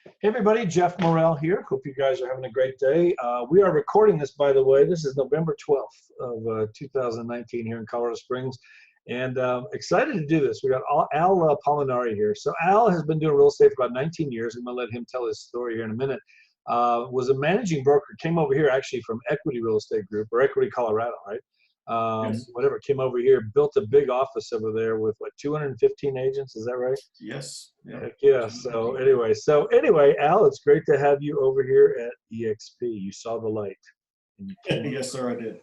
Hey everybody, Jeff Morrell here. Hope you guys are having a great day. We are recording this, by the way. This is November 12th of 2019 here in Colorado Springs. And excited to do this. We got Al Palmonari here. So Al has been doing real estate for about 19 years. I'm going to let him tell his story here in a minute. Was a managing broker, came over here actually from Equity Real Estate Group, or Equity Colorado, right? Yes. Whatever, came over here, built a big office over there with what, 215 agents, is that right? Yes. Yeah. Heck yeah. So anyway, Al, it's great to have you over here at eXp. You saw the light. And you came Yes, sir, I did.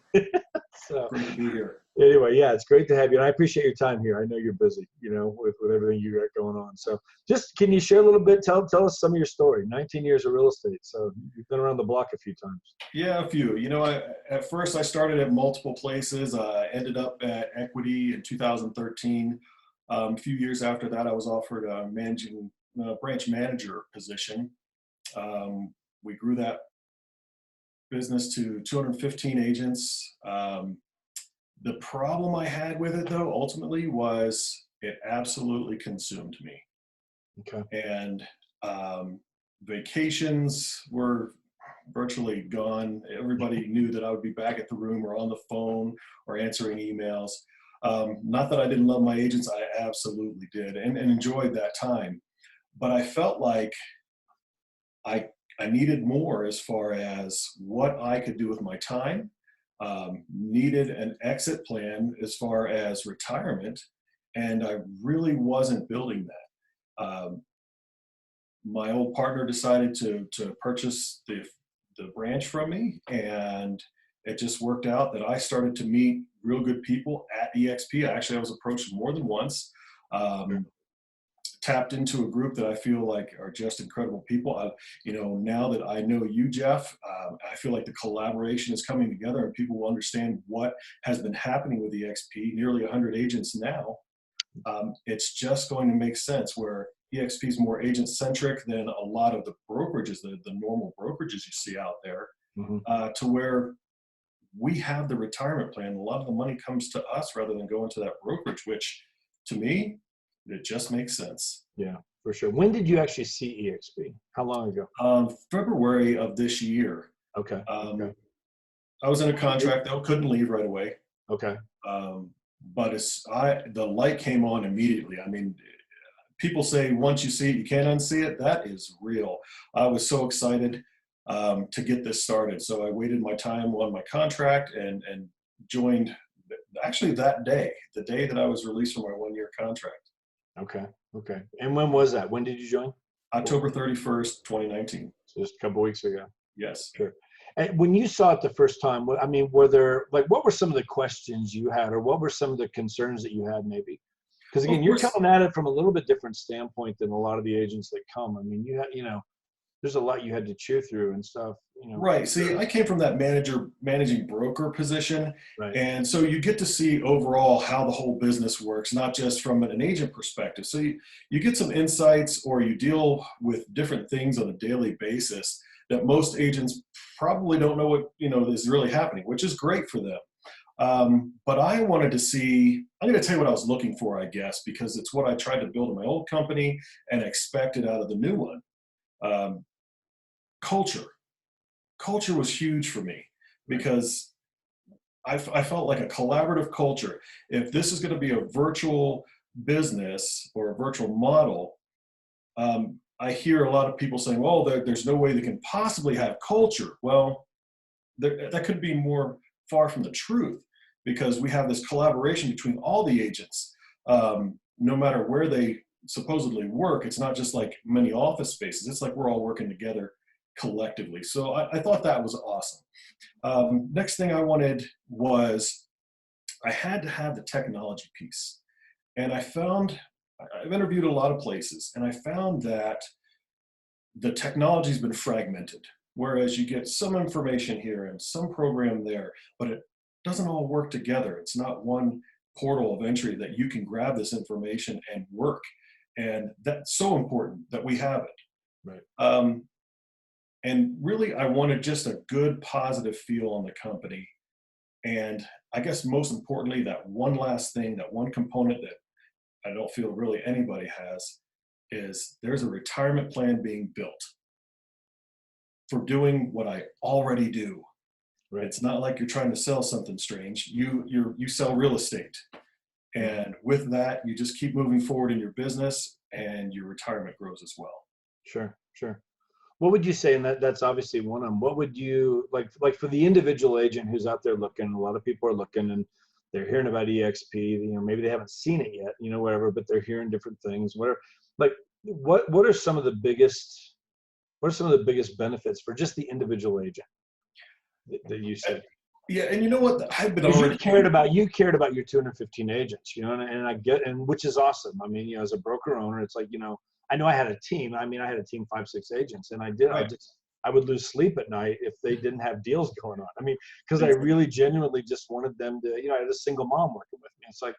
so Great to be here. anyway, yeah, it's great to have you. And I appreciate your time here. I know you're busy, with everything you got going on. So just can you share a little bit, tell us some of your story. 19 years of real estate. So you've been around the block a few times. Yeah, a few. At first I started at multiple places. I ended up at Equity in 2013. A few years after that, I was offered a branch manager position. We grew that business to 215 agents. The problem I had with it, though, ultimately was it absolutely consumed me. Okay. And vacations were virtually gone. Everybody knew that I would be back at the room or on the phone or answering emails. Not that I didn't love my agents, I absolutely did and enjoyed that time. But I felt like I needed more as far as what I could do with my time. Needed an exit plan as far as retirement, and I really wasn't building that. My old partner decided to purchase the branch from me, and it just worked out that I started to meet real good people at eXp. Actually, I was approached more than once. Tapped into a group that I feel like are just incredible people. Now that I know you, Jeff, I feel like the collaboration is coming together and people will understand what has been happening with eXp, nearly 100 agents now. It's just going to make sense where eXp is more agent-centric than a lot of the brokerages, the normal brokerages you see out there, to where we have the retirement plan. A lot of the money comes to us rather than going to that brokerage, which to me, it just makes sense. Yeah, for sure. When did you actually see eXp? How long ago? February of this year. Okay. Okay. I was in a contract though, couldn't leave right away. Okay. But the light came on immediately. I mean, people say once you see it, you can't unsee it. That is real. I was so excited to get this started. So I waited my time on my contract and joined actually that day, the day that I was released from my 1-year contract. Okay. Okay. And when was that? When did you join? October 31st, 2019. So just a couple weeks ago. Yes. Sure. And when you saw it the first time, I mean, what were some of the questions you had, or what were some of the concerns that you had maybe? Because again, you're coming at it from a little bit different standpoint than a lot of the agents that come. I mean, there's a lot you had to chew through and stuff. Right. See, I came from that managing broker position. Right. And so you get to see overall how the whole business works, not just from an agent perspective. So you get some insights, or you deal with different things on a daily basis that most agents probably don't know what, is really happening, which is great for them. But I wanted to see, I'm going to tell you what I was looking for, I guess, because it's what I tried to build in my old company and expected out of the new one. Culture. Culture was huge for me because I felt like a collaborative culture. If this is going to be a virtual business or a virtual model, I hear a lot of people saying, well, there's no way they can possibly have culture. Well, that could be more far from the truth, because we have this collaboration between all the agents. No matter where they supposedly work, it's not just like many office spaces. It's like we're all working together collectively. So I thought that was awesome. Next thing I wanted was I had to have the technology piece. And I've interviewed a lot of places, and I found that the technology's been fragmented, whereas you get some information here and some program there, but it doesn't all work together. It's not one portal of entry that you can grab this information and work. And that's so important that we have it. Right. And really, I wanted just a good, positive feel on the company. And I guess most importantly, that one last thing, that one component that I don't feel really anybody has, is there's a retirement plan being built for doing what I already do. Right. It's not like you're trying to sell something strange. You sell real estate. And with that, you just keep moving forward in your business and your retirement grows as well. Sure, sure. What would you say, and that's obviously one of them, what would you, like for the individual agent who's out there looking, a lot of people are looking and they're hearing about eXp, maybe they haven't seen it yet, whatever, but they're hearing different things, whatever. Like, what are some of the biggest, benefits for just the individual agent that you see? Yeah, and you know what? I've been Because already you cared about your 215 agents, and I get, and which is awesome. I mean, as a broker owner, it's like, I know I had a team. I mean, I had a team, 5-6 agents, and right. I would lose sleep at night if they didn't have deals going on. I mean, because I really genuinely just wanted them to, I had a single mom working with me. It's like,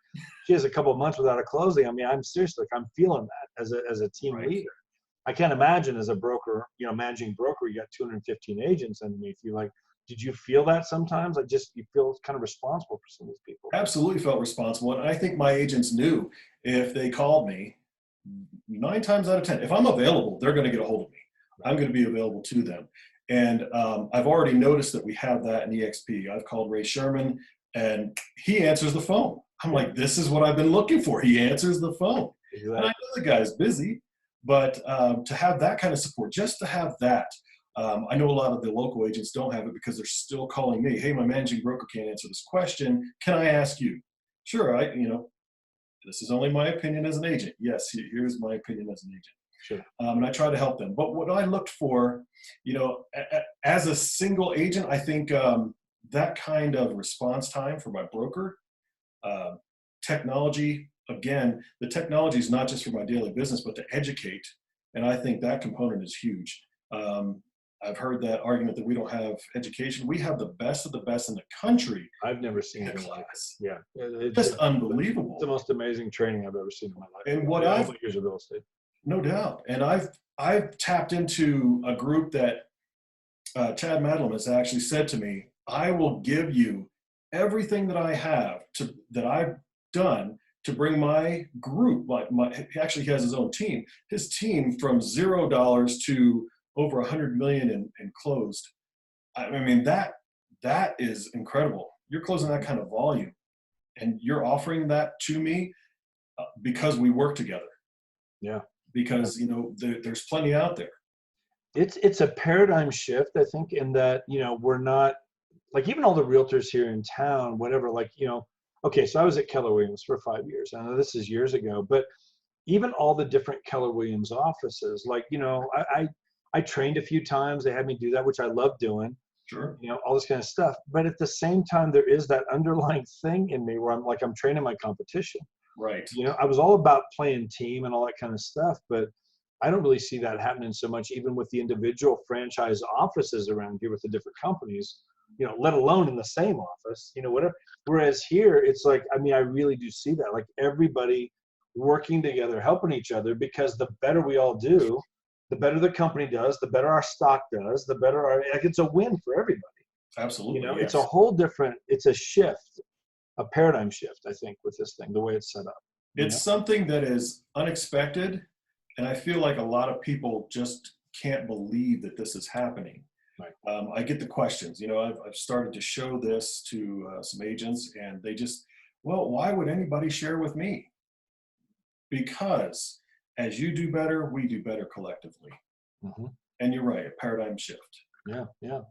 she has a couple of months without a closing. I mean, I'm seriously, I'm feeling that as a team Right. leader. I can't imagine as a broker, managing broker, you got 215 agents underneath you. Like, did you feel that sometimes? You feel kind of responsible for some of these people. Absolutely felt responsible. And I think my agents knew if they called me 9 times out of 10, if I'm available, they're going to get a hold of me. I'm going to be available to them. And I've already noticed that we have that in eXp. I've called Ray Sherman and he answers the phone. I'm like, this is what I've been looking for. He answers the phone. Exactly. And I know the guy's busy, but to have that kind of support, just to have that, I know a lot of the local agents don't have it because they're still calling me. Hey, my managing broker can't answer this question. Can I ask you? Sure. This is only my opinion as an agent. Yes, here's my opinion as an agent. Sure. And I try to help them. But what I looked for, as a single agent, I think that kind of response time for my broker, technology, again, the technology is not just for my daily business, but to educate. And I think that component is huge. I've heard that argument that we don't have education. We have the best of the best in the country. I've never seen it like this. Yeah. Just unbelievable. It's the most amazing training I've ever seen in my life. And what years of real estate. No doubt. And I've tapped into a group that Chad Madeline has actually said to me, I will give you everything that I have that I've done to bring my group, he actually has his own team, his team from $0 to over 100 million and closed. I mean, that is incredible. You're closing that kind of volume and you're offering that to me because we work together. Yeah. Because, there's plenty out there. It's a paradigm shift, I think, in that, we're not like, even all the realtors here in town, whatever, okay, so I was at Keller Williams for 5 years. I know this is years ago, but even all the different Keller Williams offices, I trained a few times. They had me do that, which I love doing. Sure. All this kind of stuff. But at the same time, there is that underlying thing in me where I'm training my competition. Right. I was all about playing team and all that kind of stuff, but I don't really see that happening so much, even with the individual franchise offices around here with the different companies, let alone in the same office, whatever. Whereas here, it's like, I really do see that, like everybody working together, helping each other, because the better we all do, the better the company does, the better our stock does, the better it's a win for everybody. Absolutely. Yes. It's a whole different, it's a shift, a paradigm shift, I think, with this thing, the way it's set up. It's something that is unexpected. And I feel like a lot of people just can't believe that this is happening. Right. I get the questions, I've started to show this to some agents and they just, well, why would anybody share with me? Because as you do better, we do better collectively. Mm-hmm. And you're right, a paradigm shift. Yeah, yeah.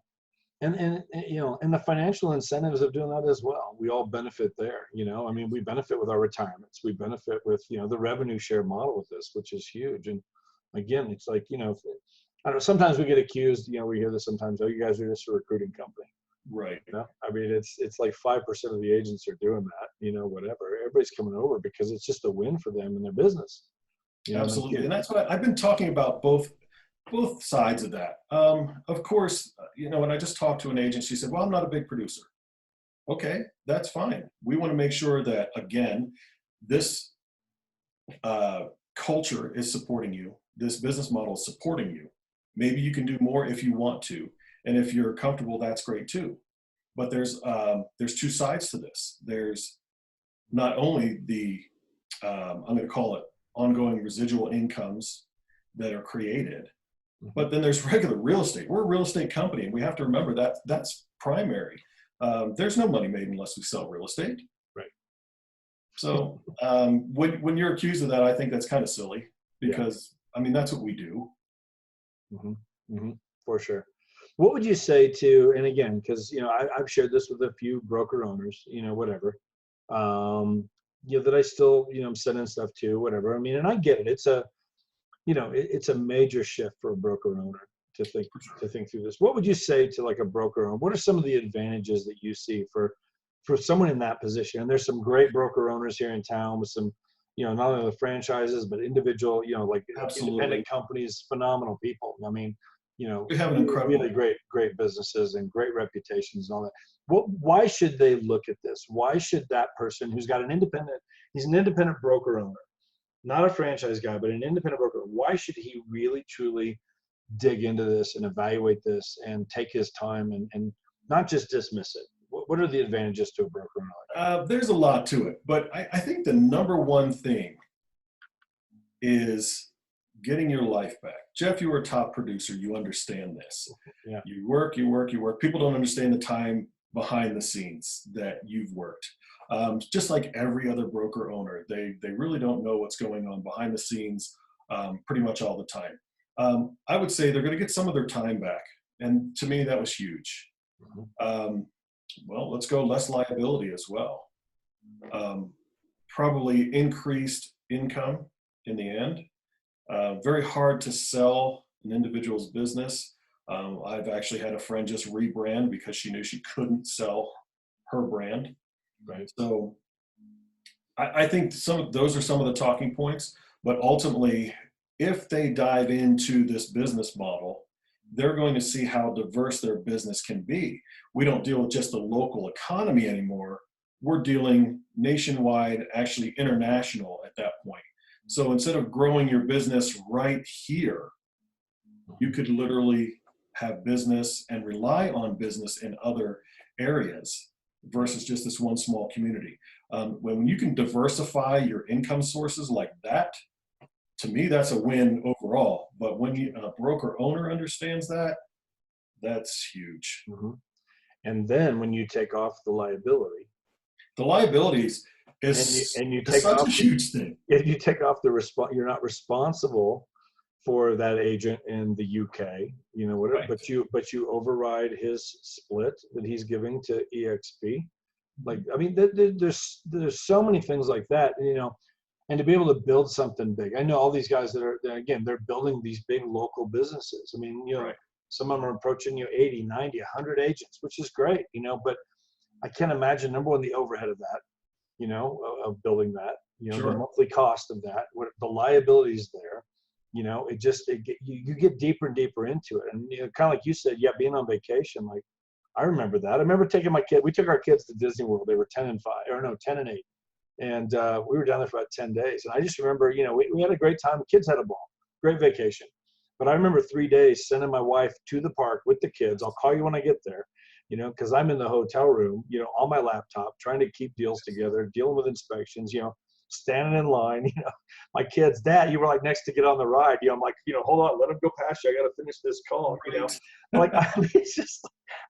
And and the financial incentives of doing that as well. We all benefit there, we benefit with our retirements. We benefit with, the revenue share model with this, which is huge. And again, it's like, I don't know, sometimes we get accused, we hear this sometimes, oh, you guys are just a recruiting company. Right. It's like 5% of the agents are doing that, whatever. Everybody's coming over because it's just a win for them in their business. Absolutely. And that's what I've been talking about, both sides of that. Of course, when I just talked to an agent, she said, well, I'm not a big producer. Okay, that's fine. We want to make sure that, again, this culture is supporting you. This business model is supporting you. Maybe you can do more if you want to. And if you're comfortable, that's great too. But there's 2 sides to this. There's not only the, I'm going to call it ongoing residual incomes that are created. But then there's regular real estate. We're a real estate company, and we have to remember that that's primary. There's no money made unless we sell real estate. Right. So when you're accused of that, I think that's kind of silly because, I mean, that's what we do. For sure. What would you say to, and again, because, you know, I've shared this with a few broker owners, you know, whatever, you know, that I still, you know, I'm sending stuff to, whatever. I mean, and I get it. It's a, you know, it's a major shift for a broker owner to think through this. What would you say to like a broker owner? What are some of the advantages that you see for someone in that position? And there's some great broker owners here in town with some, you know, not only the franchises, but individual, you know, like independent companies, phenomenal people. I mean, you know, we have an incredible, really great businesses and great reputations and all that. Why should they look at this? Why should that person who's got he's an independent broker owner, not a franchise guy, but an independent broker, why should he really truly dig into this and evaluate this and take his time and not just dismiss it? What are the advantages to a broker owner? There's a lot to it, but I think the number one thing is getting your life back. Jeff, you were a top producer. You understand this. Yeah. You work. People don't understand the time behind the scenes that you've worked. Just like every other broker owner, they really don't know what's going on behind the scenes pretty much all the time. I would say they're going to get some of their time back. And to me, that was huge. Well, let's go less liability as well. Probably increased income in the end. Very hard to sell an individual's business. I've actually had a friend just rebrand because she knew she couldn't sell her brand. Right. So I think those are some of the talking points, but ultimately, if they dive into this business model, they're going to see how diverse their business can be. We don't deal with just the local economy anymore. We're dealing nationwide, actually international at that point. So instead of growing your business right here, you could literally have business and rely on business in other areas versus just this one small community. When you can diversify your income sources like that, to me, that's a win overall. But when a broker owner understands that, that's huge. And then when you take off the liability, the liabilities is such a huge thing. If you take off you're not responsible for that agent in the UK, you know, whatever, right. but you override his split that he's giving to eXp. Like, I mean, there's so many things like that, you know, and to be able to build something big. I know all these guys they're building these big local businesses. I mean, you know, right. Some of them are approaching 80, 90, 100 agents, which is great, you know, but I can't imagine, number one, the overhead of that, you know, of building that, you know, sure. The monthly cost of that, what the liabilities there, you know, you get deeper and deeper into it. And, you know, kind of like you said, being on vacation, like, I remember that. I remember we took our kids to Disney World. They were 10 and 8. And we were down there for about 10 days. And I just remember, you know, we had a great time. The kids had a ball, great vacation. But I remember 3 days sending my wife to the park with the kids. I'll call you when I get there, you know, because I'm in the hotel room, you know, on my laptop, trying to keep deals together, dealing with inspections, you know, standing in line, you know, my kids, Dad, you were like next to get on the ride. You know, I'm like, you know, hold on, let them go past you. I got to finish this call, you know, like, I mean, it's just,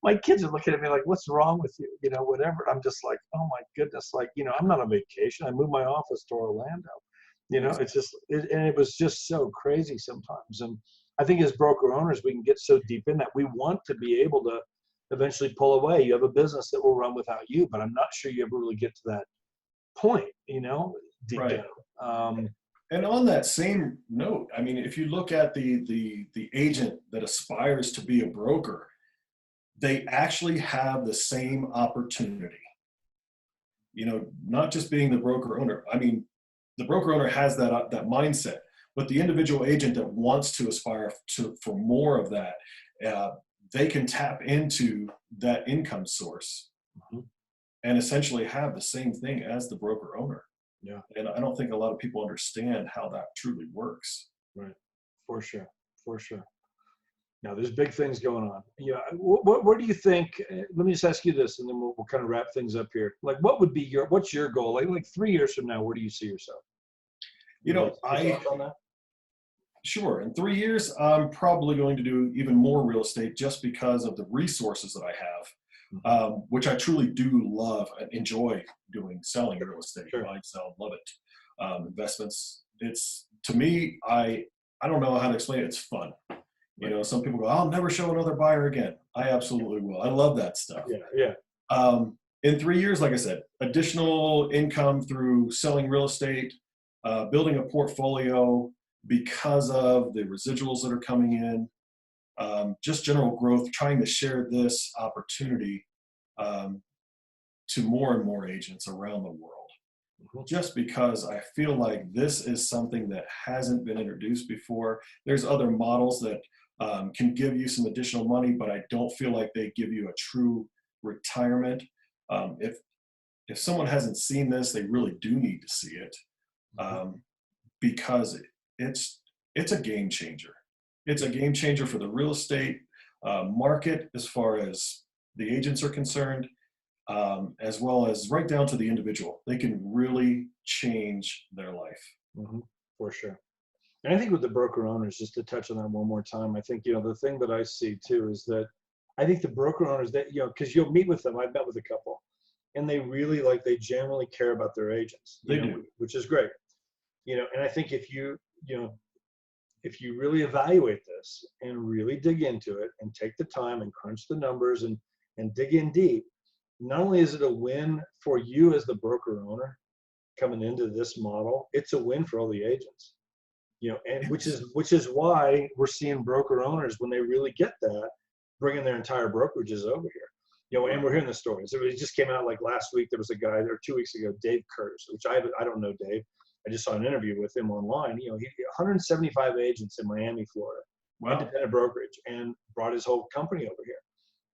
my kids are looking at me like, what's wrong with you? You know, whatever. I'm just like, oh my goodness. Like, you know, I'm not on vacation. I moved my office to Orlando, you know, it's just, and it was just so crazy sometimes. And I think as broker owners, we can get so deep in that we want to be able to eventually pull away. You have a business that will run without you, but I'm not sure you ever really get to that point, you know, deep right. down. And on that same note, I mean, if you look at the agent that aspires to be a broker, they actually have the same opportunity. You know, not just being the broker owner. I mean, the broker owner has that mindset, but the individual agent that wants to aspire for more of that, they can tap into that income source and essentially have the same thing as the broker owner. Yeah. And I don't think a lot of people understand how that truly works. Right. For sure. For sure. Now, there's big things going on. Yeah. What do you think? Let me just ask you this, and then we'll kind of wrap things up here. Like, what's your goal? Like 3 years from now, where do you see yourself? You know, Your thoughts on that? sure, in 3 years, I'm probably going to do even more real estate just because of the resources that I have, which I truly do love and enjoy doing, selling real estate, Sure. buy, sell, love it. Investments, it's, to me, I don't know how to explain it. It's fun. You know, some people go, I'll never show another buyer again. I absolutely will. I love that stuff. Yeah, yeah. In 3 years, like I said, additional income through selling real estate, building a portfolio because of the residuals that are coming in, just general growth, trying to share this opportunity to more and more agents around the world. Just because I feel like this is something that hasn't been introduced before. There's other models that can give you some additional money, but I don't feel like they give you a true retirement. If someone hasn't seen this, they really do need to see it, because it's a game changer. It's a game changer for the real estate market as far as the agents are concerned, as well as right down to the individual. They can really change their life. For sure. And I think with the broker owners, just to touch on that one more time, I think, you know, the thing that I see too is that I think the broker owners that, you know, because you'll meet with them, I've met with a couple, and they really they genuinely care about their agents, They do. which is great. You know, and I think if you know, if you really evaluate this and really dig into it and take the time and crunch the numbers and dig in deep, not only is it a win for you as the broker owner coming into this model, it's a win for all the agents. You know, and which is why we're seeing broker owners, when they really get that, bringing their entire brokerages over here. You know, and we're hearing the stories. It just came out like last week. There was a guy there 2 weeks ago, Dave Kurz, which I don't know Dave. I just saw an interview with him online. You know, he 175 agents in Miami, Florida, independent brokerage, and brought his whole company over here.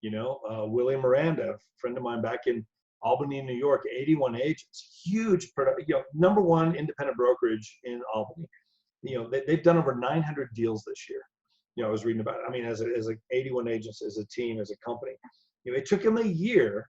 You know, William Miranda, a friend of mine back in Albany, New York, 81 agents, huge, you know, #1 independent brokerage in Albany. You know, they've done over 900 deals this year. You know, I was reading about it. I mean, as 81 agents, as a team, as a company. You know, it took him a year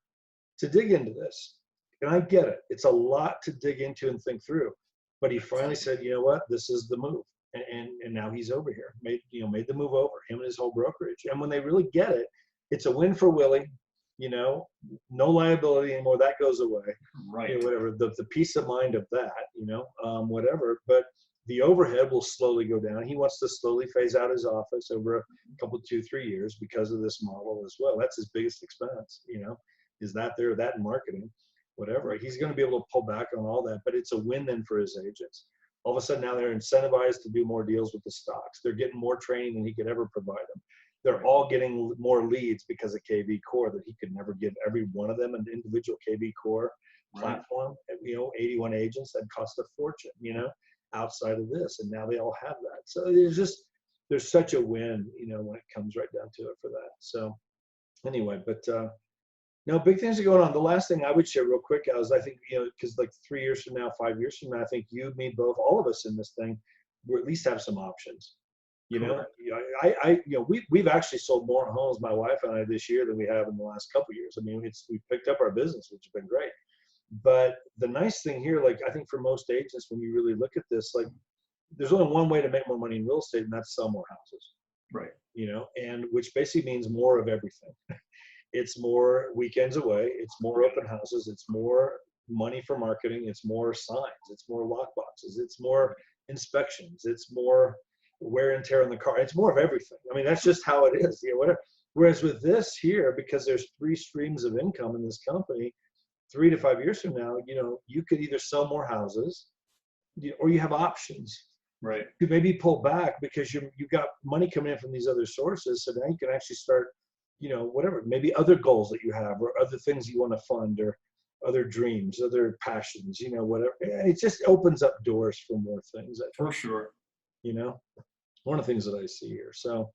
to dig into this. And I get it. It's a lot to dig into and think through. But he finally said, you know what, this is the move. And now he's over here, made the move over, him and his whole brokerage. And when they really get it, it's a win for Willie. You know, no liability anymore. That goes away. Right. You know, whatever, the peace of mind of that, you know, whatever. But the overhead will slowly go down. He wants to slowly phase out his office over a couple, 2-3 years because of this model as well. That's his biggest expense, you know, is that in marketing, whatever. He's going to be able to pull back on all that, but it's a win then for his agents. All of a sudden now they're incentivized to do more deals with the stocks. They're getting more training than he could ever provide them. They're all getting more leads because of KV Core that he could never give every one of them an individual KV Core platform. You know, 81 agents, that cost a fortune, you know, outside of this, and now they all have that. So there's such a win, you know, when it comes right down to it for that. So anyway, but no, big things are going on. The last thing I would share real quick is, I think, you know, because like 3 years from now, 5 years from now, I think you, me, both, all of us in this thing, we at least have some options. You know, you know, we've actually sold more homes, my wife and I, this year than we have in the last couple of years. I mean, we've picked up our business, which has been great. But the nice thing here, like I think for most agents, when you really look at this, like there's only one way to make more money in real estate, and that's sell more houses. Right. You know, and which basically means more of everything. It's more weekends away. It's more open houses. It's more money for marketing. It's more signs. It's more lock boxes. It's more inspections. It's more wear and tear on the car. It's more of everything. I mean, that's just how it is. You know, whatever. Whereas with this here, because there's 3 streams of income in this company, 3 to 5 years from now, you know, you could either sell more houses, or you have options. Right. You maybe pull back because you've got money coming in from these other sources. So now you can actually start, you know, whatever, maybe other goals that you have, or other things you want to fund, or other dreams, other passions, you know, whatever. It just opens up doors for more things. For sure. You know, one of the things that I see here. So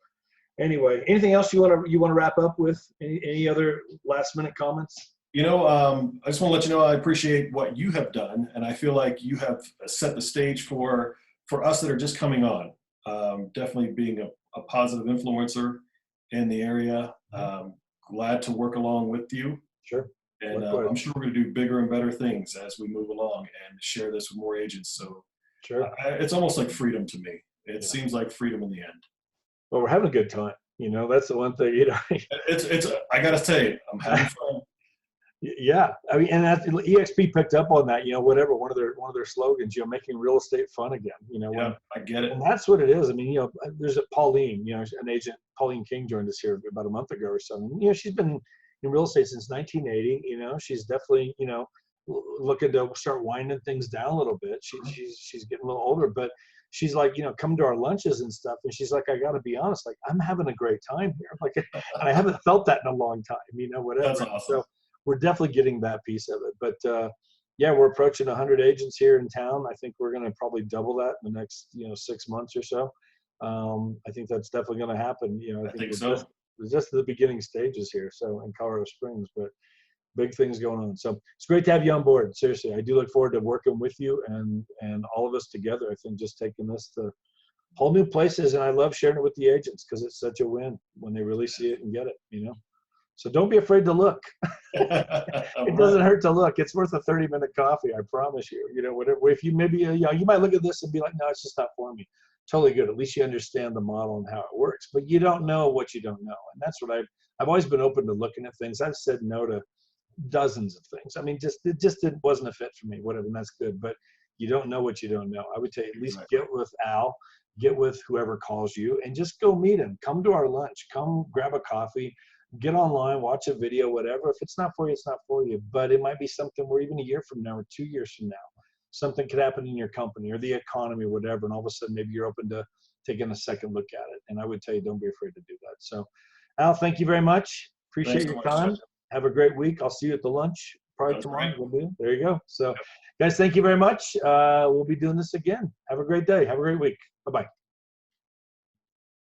anyway, anything else you want to wrap up with? Any other last minute comments? You know, I just want to let you know I appreciate what you have done, and I feel like you have set the stage for us that are just coming on. Definitely being a positive influencer in the area. Glad to work along with you. Sure. And I'm sure we're going to do bigger and better things as we move along and share this with more agents. So Sure. It's almost like freedom to me. It Yeah. seems like freedom in the end. Well, we're having a good time. That's the one thing, It's I gotta say, I'm having fun. Yeah, I mean, and that EXP picked up on that. Whatever one of their slogans, making real estate fun again. Yeah, I get it. And that's what it is. I mean, there's a Pauline, an agent, Pauline King joined us here about a month ago or so. And, she's been in real estate since 1980. She's definitely, looking to start winding things down a little bit. She's getting a little older, but she's like, come to our lunches and stuff. And she's like, I got to be honest, like, I'm having a great time here. Like, and I haven't felt that in a long time, whatever. That's awesome. So we're definitely getting that piece of it. But yeah, we're approaching 100 agents here in town. I think we're going to probably double that in the next 6 months or so. I think that's definitely going to happen. I think so. We're just the beginning stages here, so in Colorado Springs, but big things going on. So it's great to have you on board. Seriously, I do look forward to working with you and all of us together. I think just taking this to whole new places, and I love sharing it with the agents because it's such a win when they really see it and get it. So don't be afraid to look. It doesn't hurt to look. It's worth a 30-minute coffee, I promise you. Whatever. If you maybe, you might look at this and be like, no, it's just not for me. Totally good. At least you understand the model and how it works. But you don't know what you don't know, and that's what I've always been open to looking at things. I've said no to dozens of things. I mean, it wasn't a fit for me. Whatever, and that's good. But you don't know what you don't know. I would tell you, at least get with Al, get with whoever calls you, and just go meet him. Come to our lunch. Come grab a coffee. Get online, watch a video, whatever. If it's not for you, it's not for you. But it might be something where even a year from now or 2 years from now, something could happen in your company or the economy, whatever. And all of a sudden, maybe you're open to taking a second look at it. And I would tell you, don't be afraid to do that. So, Al, thank you very much. Appreciate your time. Have a great week. I'll see you at the lunch probably tomorrow. There you go. So, guys, thank you very much. We'll be doing this again. Have a great day. Have a great week. Bye-bye.